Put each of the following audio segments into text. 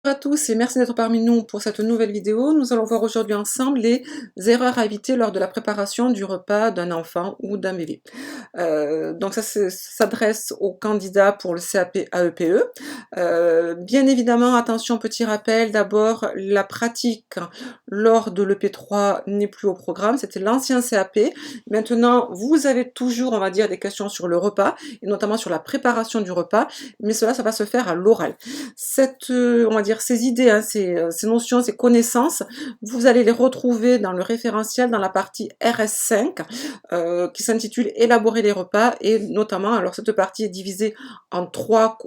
Bonjour à tous et merci d'être parmi nous pour cette nouvelle vidéo. Nous allons voir aujourd'hui ensemble les erreurs à éviter lors de la préparation du repas d'un enfant ou d'un bébé. Donc ça s'adresse aux candidats pour le CAP AEPE. Bien évidemment, attention, petit rappel, d'abord la pratique lors de l'EP3 n'est plus au programme, c'était l'ancien CAP. Maintenant, vous avez toujours, on va dire, des questions sur le repas, et notamment sur la préparation du repas, mais cela, ça va se faire à l'oral. On va dire, ces idées, hein, ces notions, ces connaissances, vous allez les retrouver dans le référentiel dans la partie RS5 qui s'intitule Élaborer les repas, et notamment, alors cette partie est divisée en trois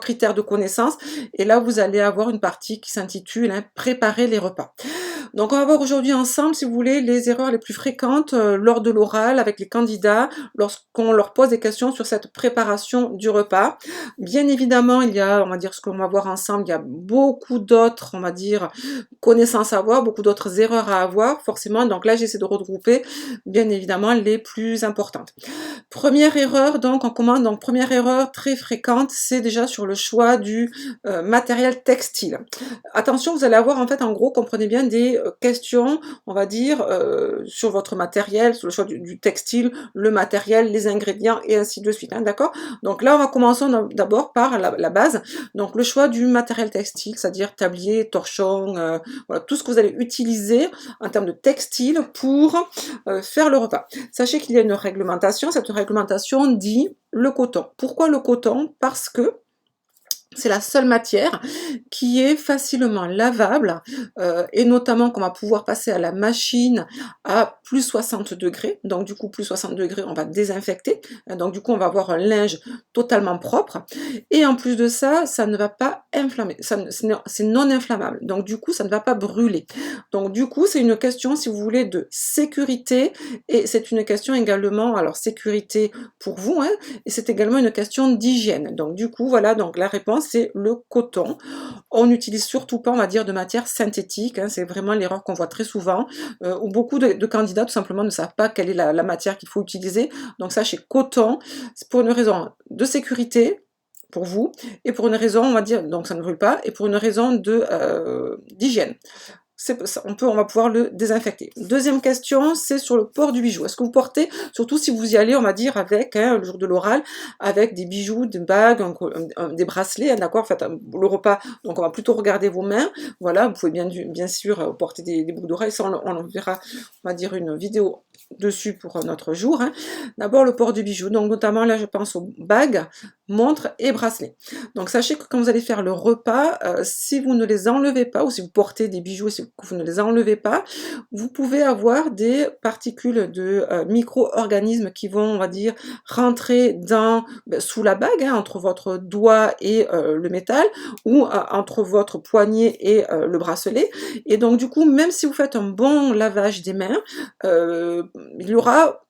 critères de connaissances, et là vous allez avoir une partie qui s'intitule hein, Préparer les repas. Donc on va voir aujourd'hui ensemble, si vous voulez, les erreurs les plus fréquentes lors de l'oral avec les candidats, lorsqu'on leur pose des questions sur cette préparation du repas. Bien évidemment, il y a, on va dire, ce qu'on va voir ensemble, il y a beaucoup d'autres, on va dire, connaissances à avoir, beaucoup d'autres erreurs à avoir, forcément. Donc là, j'essaie de regrouper, bien évidemment, les plus importantes. Première erreur, donc on commence, donc première erreur très fréquente, c'est déjà sur le choix du matériel textile. Attention, vous allez avoir en fait, en gros, comprenez bien, des questions, on va dire, sur votre matériel, sur le choix du textile, le matériel, les ingrédients et ainsi de suite, hein, d'accord? Donc là, on va commencer d'abord par la base, donc le choix du matériel textile, c'est-à-dire tablier, torchon, voilà, tout ce que vous allez utiliser en termes de textile pour faire le repas. Sachez qu'il y a une réglementation, cette réglementation dit le coton. Pourquoi le coton? Parce que c'est la seule matière qui est facilement lavable et notamment qu'on va pouvoir passer à la machine à plus 60 degrés. Donc du coup, plus 60 degrés, on va désinfecter. Donc du coup, on va avoir un linge totalement propre. Et en plus de ça, ça ne va pas inflammer. C'est non inflammable. Donc du coup, ça ne va pas brûler. Donc du coup, c'est une question, si vous voulez, de sécurité. Et c'est une question également, alors sécurité pour vous, hein, et c'est également une question d'hygiène. Donc du coup, voilà, donc la réponse c'est le coton. On n'utilise surtout pas, on va dire, de matière synthétique, hein, c'est vraiment l'erreur qu'on voit très souvent, où beaucoup de candidats tout simplement ne savent pas quelle est la matière qu'il faut utiliser. Donc sachez coton, c'est pour une raison de sécurité, pour vous, et pour une raison, on va dire, donc ça ne brûle pas, et pour une raison d'hygiène. On va pouvoir le désinfecter. Deuxième question, c'est sur le port du bijou. Est-ce que vous portez, surtout si vous y allez, on va dire, avec, hein, le jour de l'oral, avec des bijoux, des bagues, des bracelets, hein, d'accord, en fait, le repas, donc on va plutôt regarder vos mains, voilà, vous pouvez bien sûr porter des boucles d'oreilles, ça on verra, on va dire, une vidéo dessus pour notre jour. Hein. D'abord le port du bijou, donc notamment là je pense aux bagues, montres et bracelets. Donc sachez que quand vous allez faire le repas, si vous ne les enlevez pas, ou si vous portez des bijoux et si vous ne les enlevez pas, vous pouvez avoir des particules de micro-organismes qui vont, on va dire, rentrer sous la bague, hein, entre votre doigt et le métal, ou entre votre poignet et le bracelet. Et donc du coup, même si vous faites un bon lavage des mains, il y aura,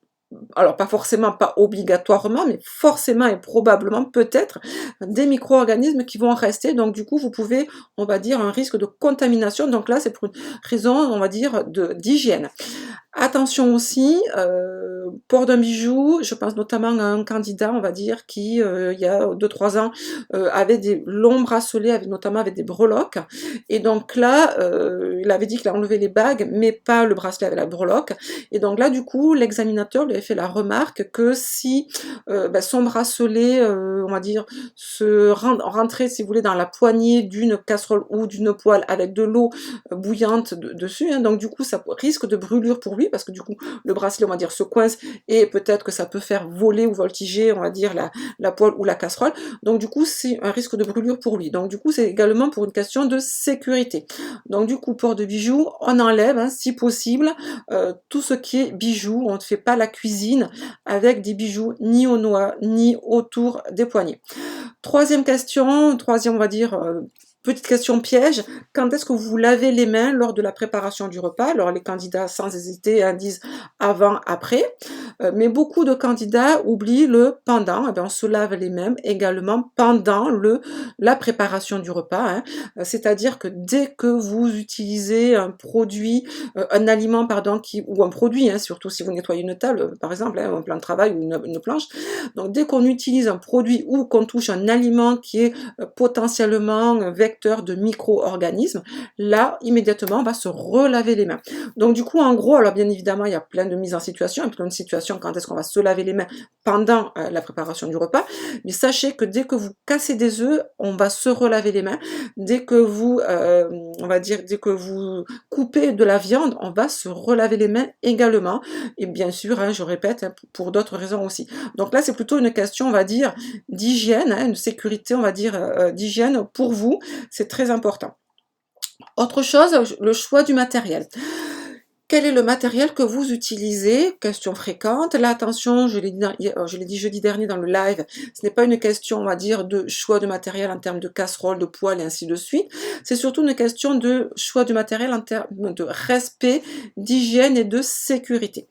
alors pas forcément, pas obligatoirement, mais forcément et probablement peut-être des micro-organismes qui vont rester. Donc du coup, vous pouvez, on va dire, un risque de contamination. Donc là, c'est pour une raison, on va dire, d'hygiène. Attention aussi, port d'un bijou, je pense notamment à un candidat, on va dire, qui, il y a 2-3 ans, avait des longs bracelets, notamment avec des breloques. Et donc là, il avait dit qu'il a enlevé les bagues, mais pas le bracelet avec la breloque. Et donc là, du coup, l'examinateur lui avait fait la remarque que si son bracelet, on va dire, rentrait, si vous voulez, dans la poignée d'une casserole ou d'une poêle avec de l'eau bouillante dessus, hein, donc du coup, ça risque de brûlure pour lui, parce que du coup, le bracelet, on va dire, se coince, et peut-être que ça peut faire voler ou voltiger, on va dire, la poêle ou la casserole. Donc du coup, c'est un risque de brûlure pour lui. Donc du coup, c'est également pour une question de sécurité. Donc du coup, port de bijoux, on enlève, hein, si possible, tout ce qui est bijoux. On ne fait pas la cuisine avec des bijoux ni aux noix, ni autour des poignets. Troisième question, on va dire, petite question piège, quand est-ce que vous lavez les mains lors de la préparation du repas? Alors les candidats, sans hésiter, hein, disent avant, après, mais beaucoup de candidats oublient le pendant. Eh bien, on se lave les mains également pendant la préparation du repas, hein. C'est-à-dire que dès que vous utilisez un produit, un aliment, pardon, ou un produit, hein, surtout si vous nettoyez une table, par exemple, hein, un plan de travail ou une planche, donc dès qu'on utilise un produit ou qu'on touche un aliment qui est potentiellement vecteur vecteurs de micro-organismes, là, immédiatement, on va se relaver les mains. Donc du coup, en gros, alors bien évidemment, il y a plein de mises en situation, et plein de situations quand est-ce qu'on va se laver les mains pendant la préparation du repas, mais sachez que dès que vous cassez des œufs, on va se relaver les mains. Dès que vous, on va dire, dès que vous coupez de la viande, on va se relaver les mains également. Et bien sûr, hein, je répète, hein, pour d'autres raisons aussi. Donc là, c'est plutôt une question, on va dire, d'hygiène, hein, une sécurité, on va dire, d'hygiène pour vous. C'est très important. Autre chose, le choix du matériel. Quel est le matériel que vous utilisez? Question fréquente. Là, attention, je l'ai dit jeudi dernier dans le live, ce n'est pas une question, on va dire, de choix de matériel en termes de casserole, de poêle et ainsi de suite. C'est surtout une question de choix du matériel en termes de respect, d'hygiène et de sécurité.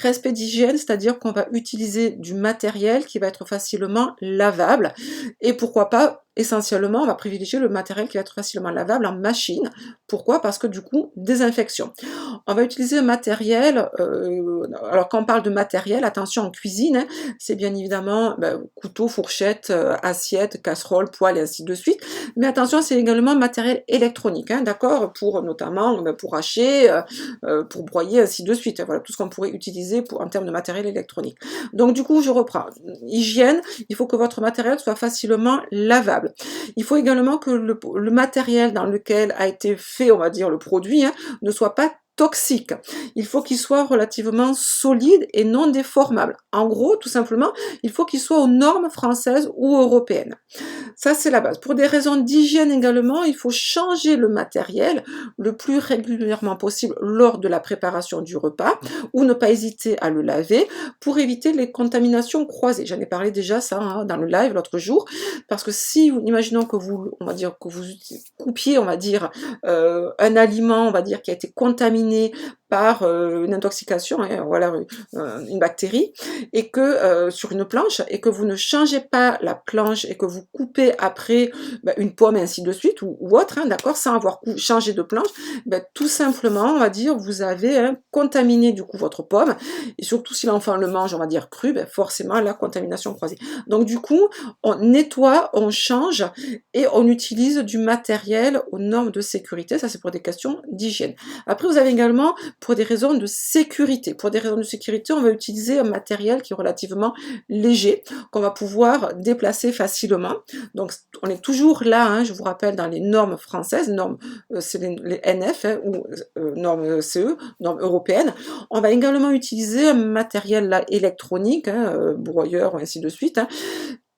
Respect d'hygiène, c'est-à-dire qu'on va utiliser du matériel qui va être facilement lavable. Et pourquoi pas, essentiellement, on va privilégier le matériel qui va être facilement lavable en machine. Pourquoi? Parce que du coup, désinfection. On va utiliser un matériel, alors quand on parle de matériel, attention en cuisine, hein, c'est bien évidemment couteau, fourchette, assiette, casserole, poêle et ainsi de suite. Mais attention, c'est également matériel électronique, hein, d'accord? Pour notamment pour hacher, pour broyer, ainsi de suite. Voilà, tout ce qu'on pourrait utiliser en termes de matériel électronique. Donc du coup, je reprends. Hygiène, il faut que votre matériel soit facilement lavable. Il faut également que le matériel dans lequel a été fait, on va dire, le produit, hein, ne soit pas toxique. Il faut qu'il soit relativement solide et non déformable. En gros, tout simplement, il faut qu'il soit aux normes françaises ou européennes. Ça, c'est la base. Pour des raisons d'hygiène également, il faut changer le matériel le plus régulièrement possible lors de la préparation du repas ou ne pas hésiter à le laver pour éviter les contaminations croisées. J'en ai parlé déjà ça hein, dans le live l'autre jour parce que si, imaginons que vous, on va dire que vous coupiez, on va dire un aliment, on va dire qui a été contaminé par une intoxication, hein, voilà, une bactérie, et que sur une planche, et que vous ne changez pas la planche et que vous coupez après une pomme et ainsi de suite, ou autre, hein, d'accord, sans avoir changé de planche, tout simplement, on va dire, vous avez contaminé du coup votre pomme, et surtout si l'enfant le mange, on va dire cru, forcément la contamination croisée. Donc du coup, on nettoie, on change, et on utilise du matériel aux normes de sécurité, ça c'est pour des questions d'hygiène. Après, vous avez également pour des raisons de sécurité. Pour des raisons de sécurité, on va utiliser un matériel qui est relativement léger, qu'on va pouvoir déplacer facilement. Donc, on est toujours là, hein, je vous rappelle, dans les normes françaises, normes, c'est les NF hein, ou normes CE, normes européennes. On va également utiliser un matériel là, électronique, hein, broyeur, ou ainsi de suite, hein,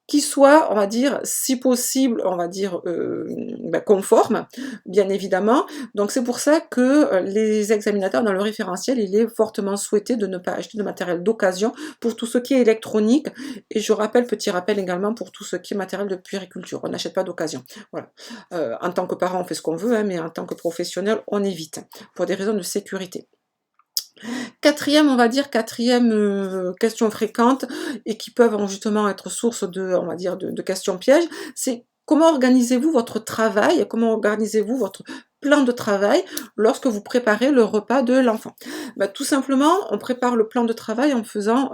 qui soit, on va dire, si possible, on va dire, conforme, bien évidemment. Donc c'est pour ça que les examinateurs, dans le référentiel, il est fortement souhaité de ne pas acheter de matériel d'occasion pour tout ce qui est électronique. Et je rappelle, petit rappel également, pour tout ce qui est matériel de puériculture. On n'achète pas d'occasion. Voilà. En tant que parent, on fait ce qu'on veut, hein, mais en tant que professionnel, on évite, pour des raisons de sécurité. Quatrième, on va dire, question fréquente et qui peuvent justement être source de, on va dire, de questions pièges, c'est comment organisez-vous votre travail, comment organisez-vous votre plan de travail lorsque vous préparez le repas de l'enfant. Tout simplement, on prépare le plan de travail en faisant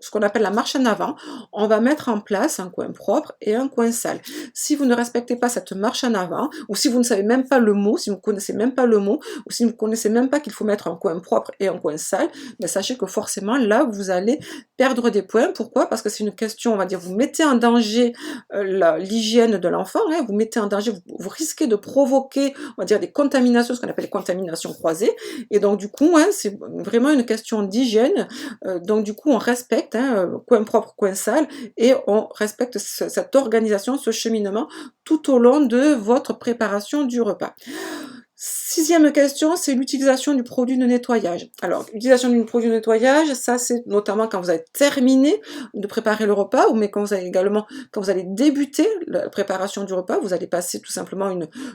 ce qu'on appelle la marche en avant. On va mettre en place un coin propre et un coin sale. Si vous ne respectez pas cette marche en avant, ou si vous ne savez même pas le mot, si vous ne connaissez même pas le mot, ou si vous ne connaissez même pas qu'il faut mettre un coin propre et un coin sale, sachez que forcément là, vous allez perdre des points. Pourquoi? Parce que c'est une question, on va dire, vous mettez en danger l'hygiène de l'enfant, hein, vous mettez en danger, vous risquez de provoquer, on va dire, des contaminations, ce qu'on appelle les contaminations croisées, et donc du coup, hein, c'est vraiment une question d'hygiène, donc du coup, on respecte coin propre, coin sale, et on respecte cette organisation, ce cheminement tout au long de votre préparation du repas. Sixième question, c'est l'utilisation du produit de nettoyage. Alors, l'utilisation du produit de nettoyage, ça c'est notamment quand vous avez terminé de préparer le repas, mais quand vous allez débuter la préparation du repas, vous allez passer tout simplement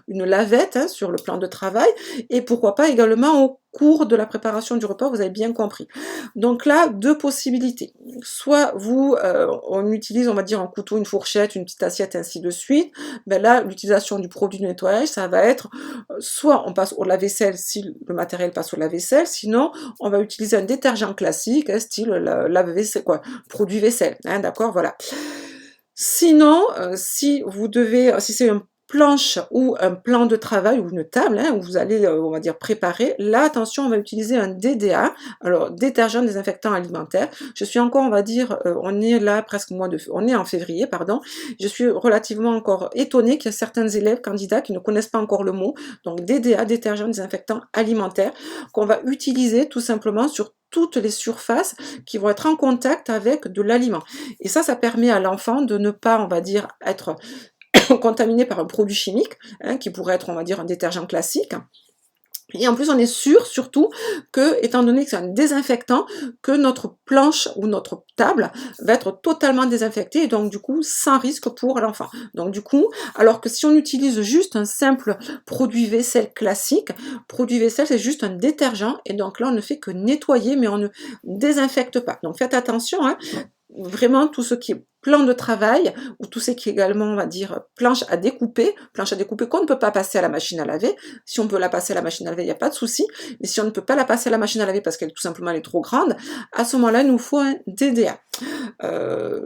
une lavette hein, sur le plan de travail, et pourquoi pas également au cours de la préparation du repas, vous avez bien compris. Donc là, deux possibilités. Soit on utilise, on va dire, un couteau, une fourchette, une petite assiette, ainsi de suite. Là, l'utilisation du produit de nettoyage, ça va être, soit on passe au lave-vaisselle si le matériel passe au lave-vaisselle, sinon on va utiliser un détergent classique, style lave-vaisselle, produit vaisselle, hein, d'accord, voilà. Sinon, si c'est un planche ou un plan de travail ou une table, hein, où vous allez, on va dire préparer, là attention, on va utiliser un DDA, alors détergent désinfectant alimentaire. Je suis encore, on va dire, on est là presque on est en février, pardon. Je suis relativement encore étonnée qu'il y a certains élèves candidats qui ne connaissent pas encore le mot. Donc DDA, détergent désinfectant alimentaire, qu'on va utiliser tout simplement sur toutes les surfaces qui vont être en contact avec de l'aliment. Et ça permet à l'enfant de ne pas, on va dire, être contaminé par un produit chimique, hein, qui pourrait être, on va dire, un détergent classique. Et en plus, on est sûr, surtout, que, étant donné que c'est un désinfectant, que notre planche ou notre table va être totalement désinfectée et donc, du coup, sans risque pour l'enfant. Donc, du coup, alors que si on utilise juste un simple produit vaisselle classique, produit vaisselle, c'est juste un détergent et donc là, on ne fait que nettoyer, mais on ne désinfecte pas. Donc, faites attention, hein. Vraiment, tout ce qui est plan de travail, ou tout ce qui est également, on va dire, planche à découper qu'on ne peut pas passer à la machine à laver. Si on peut la passer à la machine à laver, il n'y a pas de souci, mais si on ne peut pas la passer à la machine à laver parce qu'elle tout simplement elle est trop grande, à ce moment-là, il nous faut un DDA.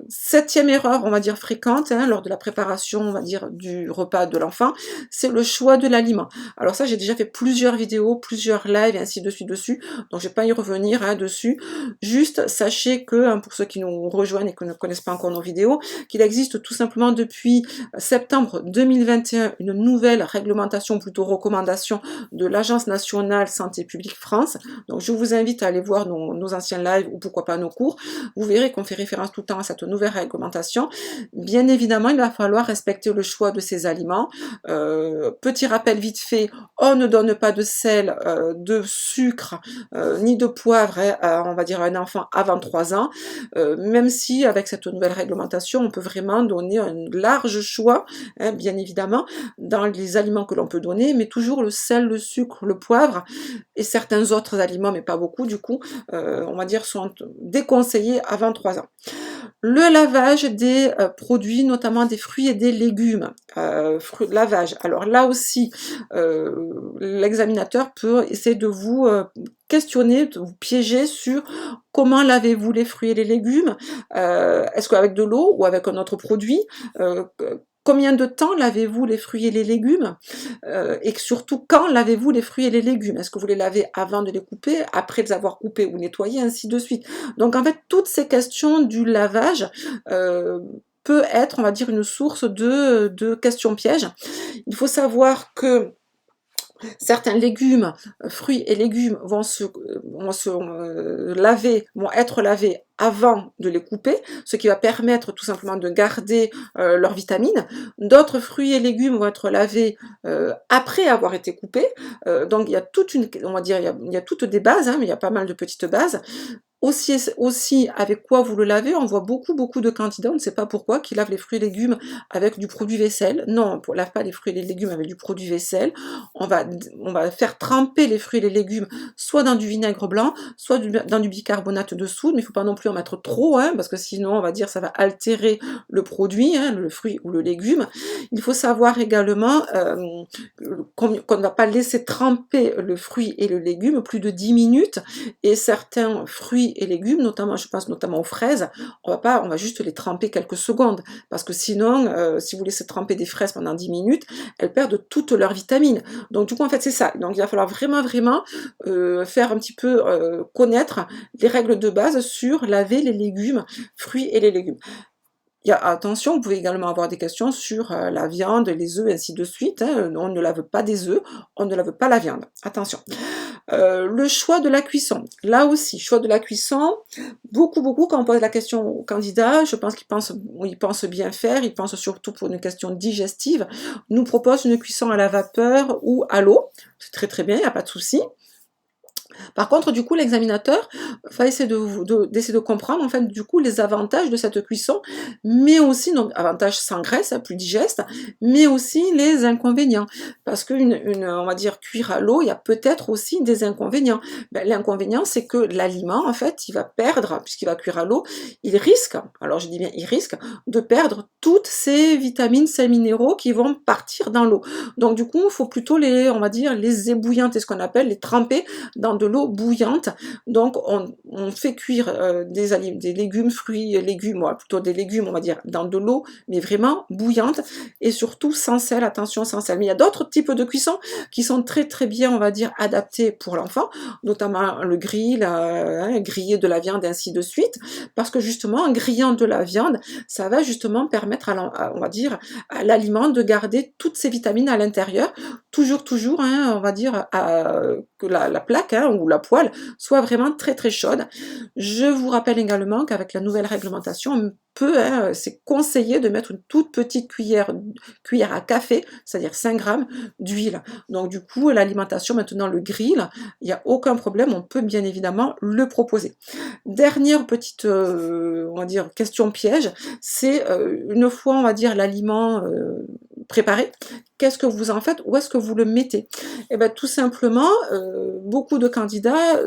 Septième erreur, on va dire fréquente, hein, lors de la préparation, on va dire, du repas de l'enfant, c'est le choix de l'aliment. Alors ça, j'ai déjà fait plusieurs vidéos, plusieurs lives, et ainsi de suite dessus, donc je ne vais pas y revenir, hein, dessus. Juste, sachez que, hein, pour ceux qui nous rejoignent et qui ne connaissent pas encore nos vidéos, qu'il existe tout simplement depuis septembre 2021 une nouvelle réglementation, plutôt recommandation, de l'Agence nationale santé publique France. Donc je vous invite à aller voir nos anciens lives, ou pourquoi pas nos cours. Vous verrez qu'on fait référence tout le temps à cette nouvelle réglementation. Bien évidemment, il va falloir respecter le choix de ces aliments. Petit rappel vite fait, on ne donne pas de sel, de sucre, ni de poivre, hein, on va dire à un enfant avant 3 ans, même si avec cette nouvelle réglementation, on peut vraiment donner un large choix, hein, bien évidemment, dans les aliments que l'on peut donner, mais toujours le sel, le sucre, le poivre, et certains autres aliments, mais pas beaucoup du coup, on va dire sont déconseillés avant 3 ans. Le lavage des produits, notamment des fruits et des légumes. Lavage. Alors là aussi, l'examinateur peut essayer de vous questionner, de vous piéger sur comment lavez-vous les fruits et les légumes. Est-ce qu'avec de l'eau ou avec un autre produit? Combien de temps lavez-vous les fruits et les légumes, et surtout quand lavez-vous les fruits et les légumes? Est-ce que vous les lavez avant de les couper, après les avoir coupés ou nettoyés, ainsi de suite? Donc en fait, toutes ces questions du lavage peut être, on va dire, une source de questions pièges. Il faut savoir que certains légumes, fruits et légumes vont être lavés avant de les couper, ce qui va permettre tout simplement de garder leurs vitamines. D'autres fruits et légumes vont être lavés après avoir été coupés. Donc il y a on va dire, il y a toutes des bases, hein, mais il y a pas mal de petites bases. Aussi, avec quoi vous le lavez, on voit beaucoup de candidats, on ne sait pas pourquoi, qui lavent les fruits et légumes avec du produit vaisselle. Non, on ne lave pas les fruits et les légumes avec du produit vaisselle. On va faire tremper les fruits et les légumes soit dans du vinaigre blanc, soit dans du bicarbonate de soude, mais il ne faut pas non plus en mettre trop, hein, parce que sinon, on va dire, ça va altérer le produit, hein, le fruit ou le légume. Il faut savoir également qu'on ne va pas laisser tremper le fruit et le légume plus de 10 minutes, et certains fruits et légumes, notamment, je pense notamment aux fraises, on va juste les tremper quelques secondes, parce que sinon, si vous laissez tremper des fraises pendant 10 minutes, elles perdent toutes leurs vitamines. Donc du coup, en fait, c'est ça. Donc il va falloir vraiment faire un petit peu connaître les règles de base sur laver les légumes, fruits et les légumes. Attention, vous pouvez également avoir des questions sur la viande, les œufs, ainsi de suite, hein. On ne lave pas des œufs, on ne lave pas la viande. Attention. Le choix de la cuisson. Là aussi, choix de la cuisson. Beaucoup, quand on pose la question au candidat, je pense qu'ils pensent bien faire, ils pensent surtout pour une question digestive, nous propose une cuisson à la vapeur ou à l'eau. C'est très bien, il n'y a pas de souci. Par contre, du coup, l'examinateur va essayer d'essayer de comprendre, en fait, du coup, les avantages de cette cuisson, mais aussi, donc, avantages sans graisse, plus digeste, mais aussi les inconvénients. parce on va dire cuire à l'eau, il y a peut-être aussi des inconvénients. Ben, l'inconvénient, c'est que l'aliment, en fait, il va perdre, puisqu'il va cuire à l'eau, il risque, alors je dis bien il risque, de perdre toutes ces vitamines, ces minéraux qui vont partir dans l'eau. Donc du coup, il faut plutôt on va dire, les ébouillanter, ce qu'on appelle les tremper dans de l'eau bouillante. Donc on fait cuire des légumes, fruits, légumes, plutôt des légumes, on va dire, dans de l'eau, mais vraiment bouillante, et surtout sans sel, attention sans sel. Mais il y a d'autres types de cuissons qui sont très très bien, on va dire, adaptés pour l'enfant, notamment le grill, griller de la viande, ainsi de suite, parce que justement, en grillant de la viande, ça va justement permettre on va dire, à l'aliment de garder toutes ses vitamines à l'intérieur, toujours, on va dire, que la plaque ou la poêle soit vraiment très très chaude. Je vous rappelle également qu'avec la nouvelle réglementation, on peut, c'est conseillé de mettre une toute petite cuillère à café, c'est-à-dire 5 grammes d'huile. Donc du coup, l'alimentation, maintenant le grill, il n'y a aucun problème, on peut bien évidemment le proposer. Dernière petite, on va dire, question piège, c'est une fois, on va dire, l'aliment préparé, qu'est-ce que vous en faites? Où est-ce que vous le mettez? Et bien tout simplement, beaucoup de candidats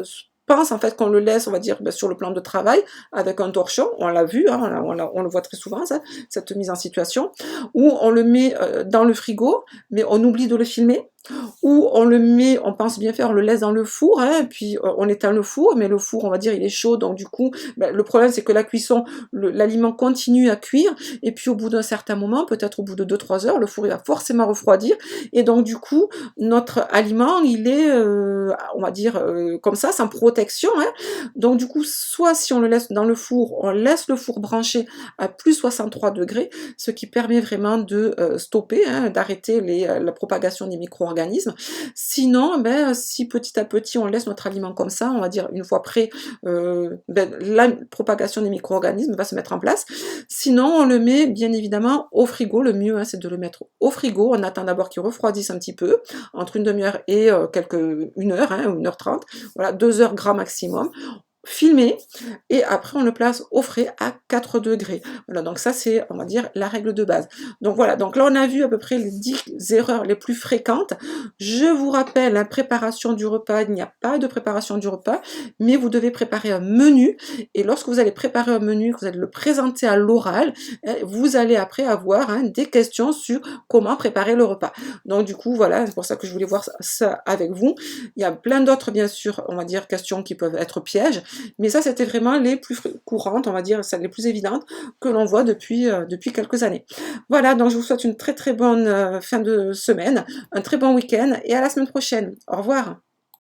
pensent en fait qu'on le laisse, on va dire, sur le plan de travail, avec un torchon, on l'a vu, on le voit très souvent, ça, cette mise en situation, ou on le met dans le frigo, mais on oublie de le filmer, ou on le met, on pense bien faire, on le laisse dans le four, puis on éteint le four, mais le four, on va dire, il est chaud, donc du coup, le problème c'est que la cuisson, l'aliment continue à cuire, et puis au bout d'un certain moment, peut-être au bout de 2-3 heures, le four il va forcément refroidir, et donc du coup, notre aliment, il est, on va dire, comme ça, sans protection, donc du coup, soit si on le laisse dans le four, on laisse le four branché à plus 63 degrés, ce qui permet vraiment de stopper, d'arrêter la propagation des micro-organismes. Sinon, si petit à petit on laisse notre aliment comme ça, on va dire une fois prêt, la propagation des micro-organismes va se mettre en place. Sinon, on le met bien évidemment au frigo. Le mieux, c'est de le mettre au frigo. On attend d'abord qu'il refroidisse un petit peu, entre une demi-heure et une heure, ou 1h30. Voilà, 2 heures grand maximum. Filmé, et après on le place au frais à 4 degrés. Voilà, donc ça c'est, on va dire, la règle de base. Donc voilà, donc là on a vu à peu près les 10 erreurs les plus fréquentes. Je vous rappelle, la préparation du repas, il n'y a pas de préparation du repas, mais vous devez préparer un menu, et lorsque vous allez préparer un menu, que vous allez le présenter à l'oral, vous allez après avoir des questions sur comment préparer le repas. Donc du coup, voilà, c'est pour ça que je voulais voir ça avec vous. Il y a plein d'autres, bien sûr, on va dire, questions qui peuvent être pièges, mais ça, c'était vraiment les plus courantes, on va dire, celles les plus évidentes que l'on voit depuis quelques années. Voilà, donc je vous souhaite une très très bonne fin de semaine, un très bon week-end, et à la semaine prochaine. Au revoir.